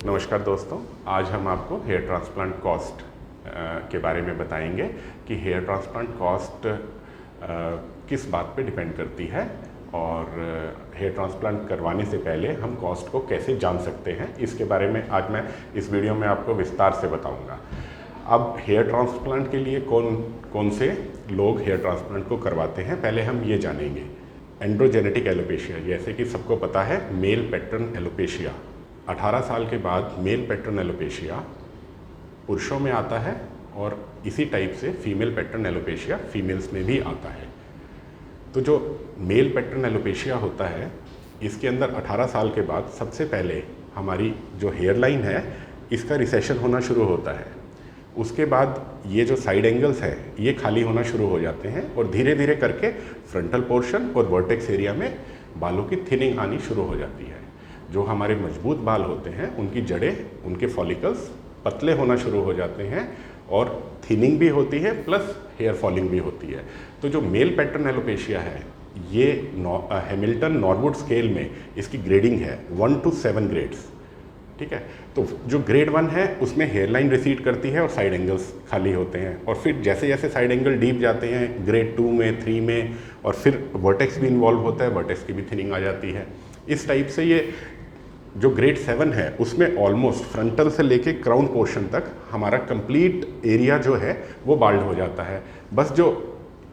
नमस्कार दोस्तों, आज हम आपको हेयर ट्रांसप्लांट कॉस्ट के बारे में बताएंगे कि हेयर ट्रांसप्लांट कॉस्ट किस बात पे डिपेंड करती है और हेयर ट्रांसप्लांट करवाने से पहले हम कॉस्ट को कैसे जान सकते हैं। इसके बारे में आज मैं इस वीडियो में आपको विस्तार से बताऊंगा। अब हेयर ट्रांसप्लांट के लिए कौन कौन से लोग हेयर ट्रांसप्लांट को करवाते हैं, पहले हम ये जानेंगे। एंड्रोजेनेटिक एलोपेशिया, जैसे कि सबको पता है मेल पैटर्न एलोपेशिया, 18 साल के बाद मेल पैटर्न एलोपेशिया पुरुषों में आता है और इसी टाइप से फीमेल पैटर्न एलोपेशिया फीमेल्स में भी आता है। तो जो मेल पैटर्न एलोपेशिया होता है, इसके अंदर 18 साल के बाद सबसे पहले हमारी जो हेयर लाइन है इसका रिसेशन होना शुरू होता है। उसके बाद ये जो साइड एंगल्स है ये खाली होना शुरू हो जाते हैं और धीरे धीरे करके फ्रंटल पोर्शन और वर्टेक्स एरिया में बालों की थिनिंग आनी शुरू हो जाती है। जो हमारे मजबूत बाल होते हैं उनकी जड़ें, उनके फॉलिकल्स पतले होना शुरू हो जाते हैं और थिनिंग भी होती है प्लस हेयर फॉलिंग भी होती है। तो जो मेल पैटर्न एलोपेशिया है ये हैमिल्टन नॉरवुड स्केल में इसकी ग्रेडिंग है 1 to 7 ग्रेड्स, ठीक है। तो जो ग्रेड 1 है उसमें हेयरलाइन रिसीड करती है और साइड एंगल्स खाली होते हैं, और फिर जैसे जैसे साइड एंगल डीप जाते हैं ग्रेड 2 में, 3 में, और फिर वर्टेक्स भी इन्वॉल्व होता है, वर्टेक्स की भी थिनिंग आ जाती है। इस टाइप से ये जो ग्रेड 7 है उसमें ऑलमोस्ट फ्रंटल से लेके क्राउन पोर्शन तक हमारा कंप्लीट एरिया जो है वो बाल्ड हो जाता है। बस जो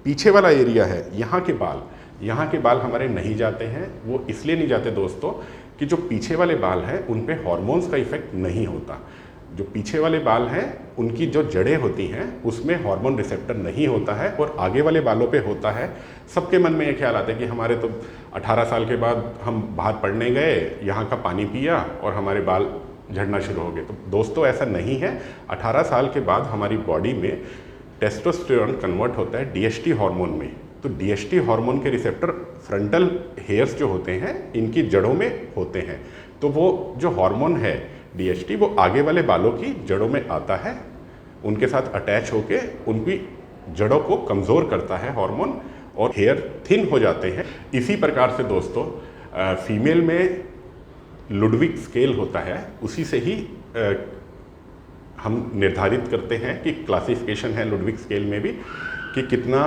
पीछे वाला एरिया है यहाँ के बाल हमारे नहीं जाते हैं। वो इसलिए नहीं जाते दोस्तों कि जो पीछे वाले बाल हैं उन पे हार्मोन्स का इफेक्ट नहीं होता। जो पीछे वाले बाल हैं उनकी जो जड़ें होती हैं उसमें हार्मोन रिसेप्टर नहीं होता है और आगे वाले बालों पे होता है। सबके मन में ये ख्याल आता है कि हमारे तो 18 साल के बाद हम बाहर पढ़ने गए, यहाँ का पानी पिया और हमारे बाल झड़ना शुरू हो गए। तो दोस्तों ऐसा नहीं है। 18 साल के बाद हमारी बॉडी में टेस्टोस्टेरोन कन्वर्ट होता है डीएचटी हार्मोन में। तो डीएचटी हार्मोन के रिसेप्टर फ्रंटल हेयर्स जो होते हैं इनकी जड़ों में होते हैं। तो वो जो हार्मोन है डीएचटी वो आगे वाले बालों की जड़ों में आता है, उनके साथ अटैच होके उनकी जड़ों को कमज़ोर करता है हार्मोन और हेयर थिन हो जाते हैं। इसी प्रकार से दोस्तों फीमेल में लुडविग स्केल होता है, उसी से ही हम निर्धारित करते हैं कि क्लासिफिकेशन है लुडविग स्केल में भी कि कितना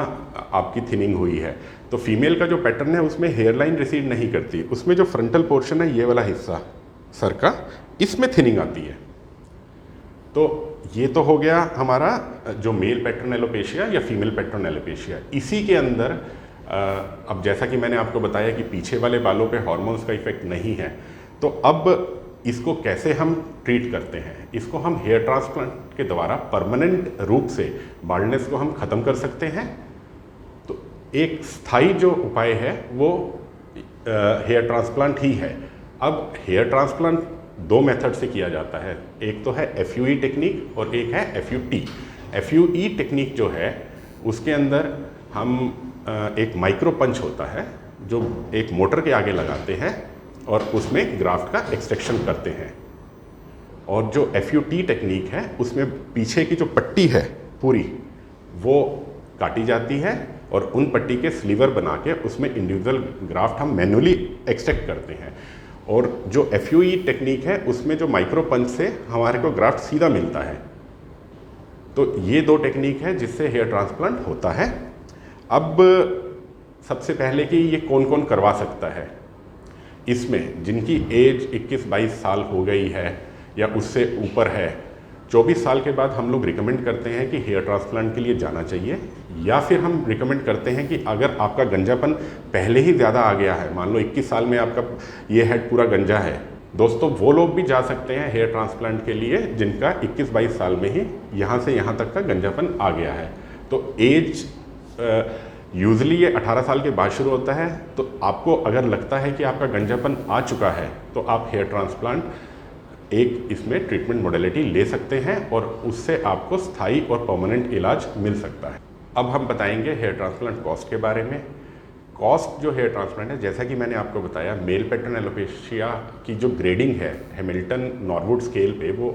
आपकी थिनिंग हुई है। तो फीमेल का जो पैटर्न है उसमें हेयरलाइन रिसीड नहीं करती, उसमें जो फ्रंटल पोर्शन है ये वाला हिस्सा सर का, इसमें थिनिंग आती है। तो ये तो हो गया हमारा जो मेल पैटर्न एलोपेशिया या फीमेल पैटर्न एलोपेशिया। इसी के अंदर अब जैसा कि मैंने आपको बताया कि पीछे वाले बालों पे हार्मोन्स का इफेक्ट नहीं है, तो अब इसको कैसे हम ट्रीट करते हैं। इसको हम हेयर ट्रांसप्लांट के द्वारा परमानेंट रूप से बाल्डनेस को हम ख़त्म कर सकते हैं। तो एक स्थायी जो उपाय है वो हेयर ट्रांसप्लांट ही है। अब हेयर ट्रांसप्लांट 2 मेथड से किया जाता है, एक तो है एफयूई टेक्निक और एक है एफयूटी। एफयूई टेक्निक जो है उसके अंदर हम एक माइक्रो पंच होता है जो एक मोटर के आगे लगाते हैं और उसमें ग्राफ्ट का एक्सट्रैक्शन करते हैं। और जो एफयूटी टेक्निक है उसमें पीछे की जो पट्टी है पूरी वो काटी जाती है और उन पट्टी के स्लीवर बना के उसमें इंडिविजुअल ग्राफ्ट हम मैन्युअली एक्सट्रैक्ट करते हैं। और जो एफयूई टेक्निक है उसमें जो माइक्रो पंच से हमारे को ग्राफ्ट सीधा मिलता है। तो ये 2 टेक्निक है जिससे हेयर ट्रांसप्लांट होता है। अब सबसे पहले कि ये कौन कौन करवा सकता है, इसमें जिनकी एज 21-22 साल हो गई है या उससे ऊपर है, 24 साल के बाद हम लोग रिकमेंड करते हैं कि हेयर ट्रांसप्लांट के लिए जाना चाहिए। या फिर हम रिकमेंड करते हैं कि अगर आपका गंजापन पहले ही ज़्यादा आ गया है, मान लो 21 साल में आपका ये हेड पूरा गंजा है, दोस्तों वो लोग भी जा सकते हैं हेयर ट्रांसप्लांट के लिए जिनका 21-22 साल में ही यहाँ से यहाँ तक का गंजापन आ गया है। तो एज यूजली ये 18 साल के बाद शुरू होता है। तो आपको अगर लगता है कि आपका गंजापन आ चुका है तो आप हेयर ट्रांसप्लांट एक इसमें ट्रीटमेंट मोडेलिटी ले सकते हैं और उससे आपको स्थायी और परमानेंट इलाज मिल सकता है। अब हम बताएंगे हेयर ट्रांसप्लांट कॉस्ट के बारे में। कॉस्ट जो हेयर ट्रांसप्लांट है, जैसा कि मैंने आपको बताया मेल पैटर्न एलोपेशिया की जो ग्रेडिंग है हैमिल्टन नॉरवुड स्केल पे वो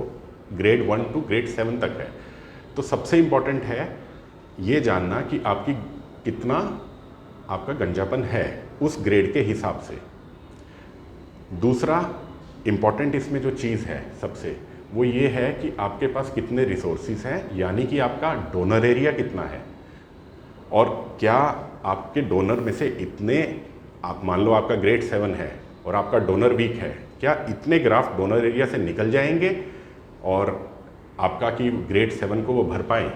ग्रेड 1 to ग्रेड 7 तक है। तो सबसे इम्पॉर्टेंट है ये जानना कि कितना आपका गंजापन है उस ग्रेड के हिसाब से। दूसरा इम्पॉर्टेंट इसमें जो चीज़ है सबसे, वो ये है कि आपके पास कितने रिसोर्सेज हैं, यानी कि आपका डोनर एरिया कितना है, और क्या आपके डोनर में से इतने, आप मान लो आपका ग्रेड 7 है और आपका डोनर वीक है, क्या इतने ग्राफ्ट डोनर एरिया से निकल जाएंगे और आपका कि ग्रेड 7 को वो भर पाएँ।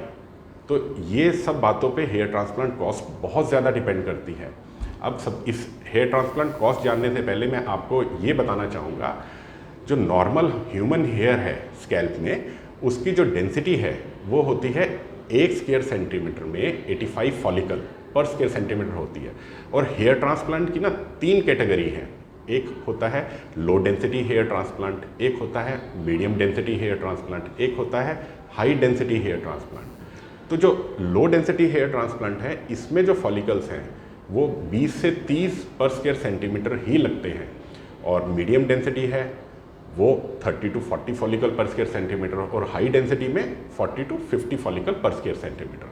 तो ये सब बातों पे हेयर ट्रांसप्लांट कॉस्ट बहुत ज़्यादा डिपेंड करती है। अब सब इस हेयर ट्रांसप्लांट कॉस्ट जानने से पहले मैं आपको ये बताना चाहूँगा, जो नॉर्मल ह्यूमन हेयर है स्कैल्प में, उसकी जो डेंसिटी है वो होती है 1 स्क्वायर सेंटीमीटर में 85 फॉलिकल पर स्क्वायर सेंटीमीटर होती है। और हेयर ट्रांसप्लांट की ना 3 कैटेगरी हैं, एक होता है लो डेंसिटी हेयर ट्रांसप्लांट, एक होता है मीडियम डेंसिटी हेयर ट्रांसप्लांट, एक होता है हाई डेंसिटी हेयर ट्रांसप्लांट। तो जो लो डेंसिटी हेयर ट्रांसप्लांट है, इसमें जो फॉलिकल्स हैं वो 20 से 30 पर स्क्वायर सेंटीमीटर ही लगते हैं, और मीडियम डेंसिटी है वो 30 to 40 फॉलिकल पर स्क्वायर सेंटीमीटर, और हाई डेंसिटी में 40 to 50 फॉलिकल पर स्क्वायर सेंटीमीटर।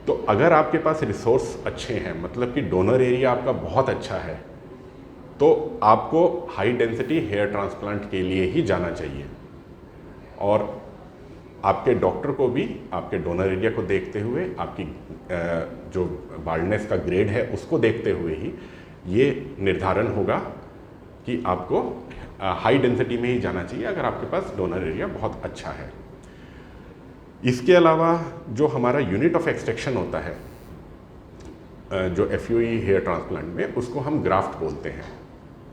तो अगर आपके पास रिसोर्स अच्छे हैं, मतलब कि डोनर एरिया आपका बहुत अच्छा है, तो आपको हाई डेंसिटी हेयर ट्रांसप्लांट के लिए ही जाना चाहिए। और आपके डॉक्टर को भी आपके डोनर एरिया को देखते हुए, आपकी जो बाल्डनेस का ग्रेड है उसको देखते हुए ही ये निर्धारण होगा कि आपको हाई डेंसिटी में ही जाना चाहिए अगर आपके पास डोनर एरिया बहुत अच्छा है। इसके अलावा जो हमारा यूनिट ऑफ एक्सट्रैक्शन होता है, जो FUE हेयर ट्रांसप्लांट में, उसको हम ग्राफ्ट बोलते हैं।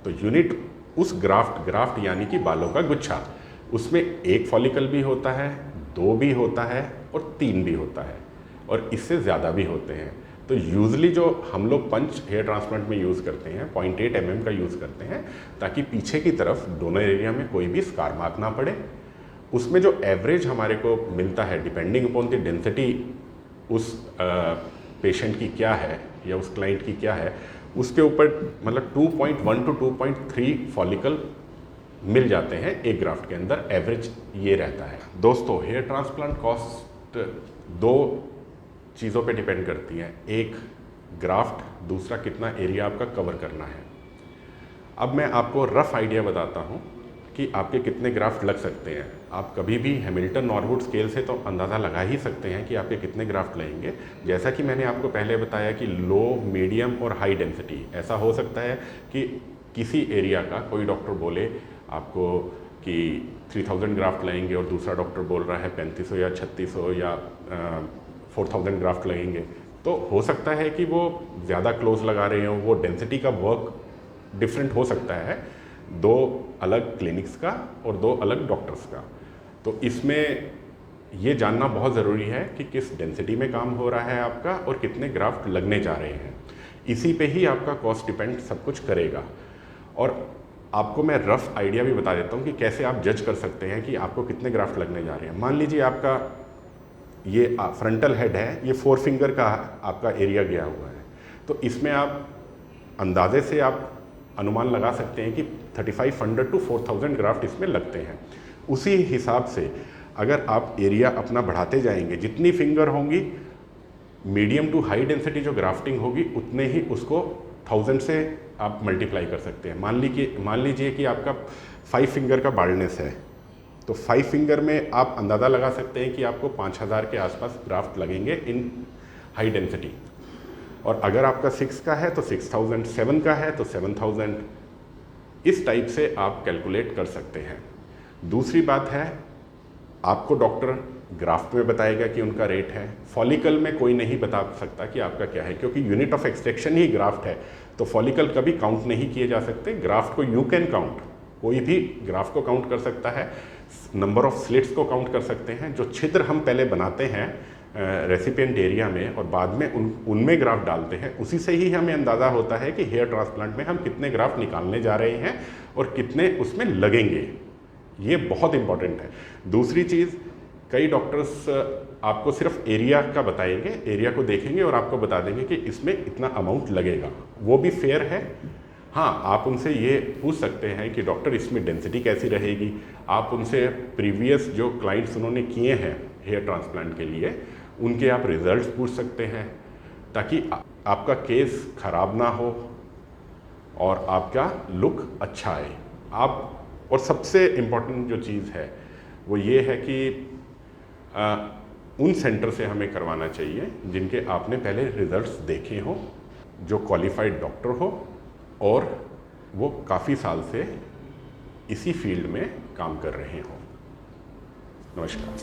तो यूनिट उस ग्राफ्ट यानी कि बालों का गुच्छा, उसमें 1 फॉलिकल भी होता है, 2 भी होता है और 3 भी होता है, और इससे ज़्यादा भी होते हैं। तो यूजली जो हम लोग पंच हेयर ट्रांसप्लांट में यूज़ करते हैं 0.8 mm का यूज़ करते हैं, ताकि पीछे की तरफ डोनर एरिया में कोई भी स्कार मार्क ना पड़े। उसमें जो एवरेज हमारे को मिलता है डिपेंडिंग अपॉन द डेंसिटी उस पेशेंट की क्या है या उस क्लाइंट की क्या है, उसके ऊपर मतलब 2.1 to 2.3 फॉलिकल मिल जाते हैं एक ग्राफ्ट के अंदर, एवरेज ये रहता है। दोस्तों, हेयर ट्रांसप्लांट कॉस्ट 2 चीज़ों पे डिपेंड करती है, एक ग्राफ्ट, दूसरा कितना एरिया आपका कवर करना है। अब मैं आपको रफ आइडिया बताता हूँ कि आपके कितने ग्राफ्ट लग सकते हैं। आप कभी भी हैमिल्टन नॉरवुड स्केल से तो अंदाज़ा लगा ही सकते हैं कि आपके कितने ग्राफ्ट लगेंगे। जैसा कि मैंने आपको पहले बताया कि लो, मीडियम और हाई डेंसिटी, ऐसा हो सकता है कि किसी एरिया का कोई डॉक्टर बोले आपको कि 3000 ग्राफ्ट लगेंगे और दूसरा डॉक्टर बोल रहा है 3500 या 3600 या 4000 ग्राफ्ट लगेंगे। तो हो सकता है कि वो ज़्यादा क्लोज लगा रहे हो, वो डेंसिटी का वर्क डिफरेंट हो सकता है 2 अलग क्लिनिक्स का और 2 अलग डॉक्टर्स का। तो इसमें ये जानना बहुत ज़रूरी है कि किस डेंसिटी में काम हो रहा है आपका और कितने ग्राफ्ट लगने जा रहे हैं। इसी पे ही आपका कॉस्ट डिपेंड सब कुछ करेगा। और आपको मैं रफ आइडिया भी बता देता हूँ कि कैसे आप जज कर सकते हैं कि आपको कितने ग्राफ्ट लगने जा रहे हैं। मान लीजिए आपका ये फ्रंटल हेड है, ये 4 फिंगर का आपका एरिया गया हुआ है, तो इसमें आप अंदाजे से आप अनुमान लगा सकते हैं कि 3500 to 4000 ग्राफ्ट इसमें लगते हैं। उसी हिसाब से अगर आप एरिया अपना बढ़ाते जाएंगे, जितनी फिंगर होंगी, मीडियम टू हाई डेंसिटी जो ग्राफ्टिंग होगी, उतने ही उसको 1000 से आप मल्टीप्लाई कर सकते हैं। मान लीजिए कि आपका 5 फिंगर का बाल्डनेस है, तो 5 फिंगर में आप अंदाज़ा लगा सकते हैं कि आपको 5000 के आसपास ग्राफ्ट लगेंगे इन हाई डेंसिटी। और अगर आपका 6 का है तो 6000, 7 का है तो 7000, इस टाइप से आप कैलकुलेट कर सकते हैं। दूसरी बात है, आपको डॉक्टर ग्राफ्ट में बताएगा कि उनका रेट है, फॉलिकल में कोई नहीं बता सकता कि आपका क्या है, क्योंकि unit of extraction he graft है। तो फॉलिकल कभी काउंट नहीं किए जा सकते। ग्राफ्ट को यू कैन काउंट, कोई भी ग्राफ्ट को काउंट कर सकता है, नंबर ऑफ स्लिट्स को काउंट कर सकते हैं। जो छिद्र हम पहले बनाते हैं रेसिपिएंट एरिया में और बाद में उनमें ग्राफ्ट डालते हैं, उसी से ही हमें अंदाज़ा होता है कि हेयर ट्रांसप्लांट में हम कितने ग्राफ्ट निकालने जा रहे हैं और कितने उसमें लगेंगे। ये बहुत इंपॉर्टेंट है। दूसरी चीज़, कई डॉक्टर्स आपको सिर्फ एरिया का बताएंगे, एरिया को देखेंगे और आपको बता देंगे कि इसमें इतना अमाउंट लगेगा, वो भी फेयर है। हाँ, आप उनसे ये पूछ सकते हैं कि डॉक्टर इसमें डेंसिटी कैसी रहेगी। आप उनसे प्रीवियस जो क्लाइंट्स उन्होंने किए हैं हेयर ट्रांसप्लांट के लिए, उनके आप रिजल्ट्स पूछ सकते हैं, ताकि आपका केस ख़राब ना हो और आपका लुक अच्छा आए। आप और सबसे इम्पोर्टेंट जो चीज़ है वो ये है कि उन सेंटर से हमें करवाना चाहिए जिनके आपने पहले रिजल्ट्स देखे हों, जो क्वालिफाइड डॉक्टर हो और वो काफ़ी साल से इसी फील्ड में काम कर रहे हों। नमस्कार।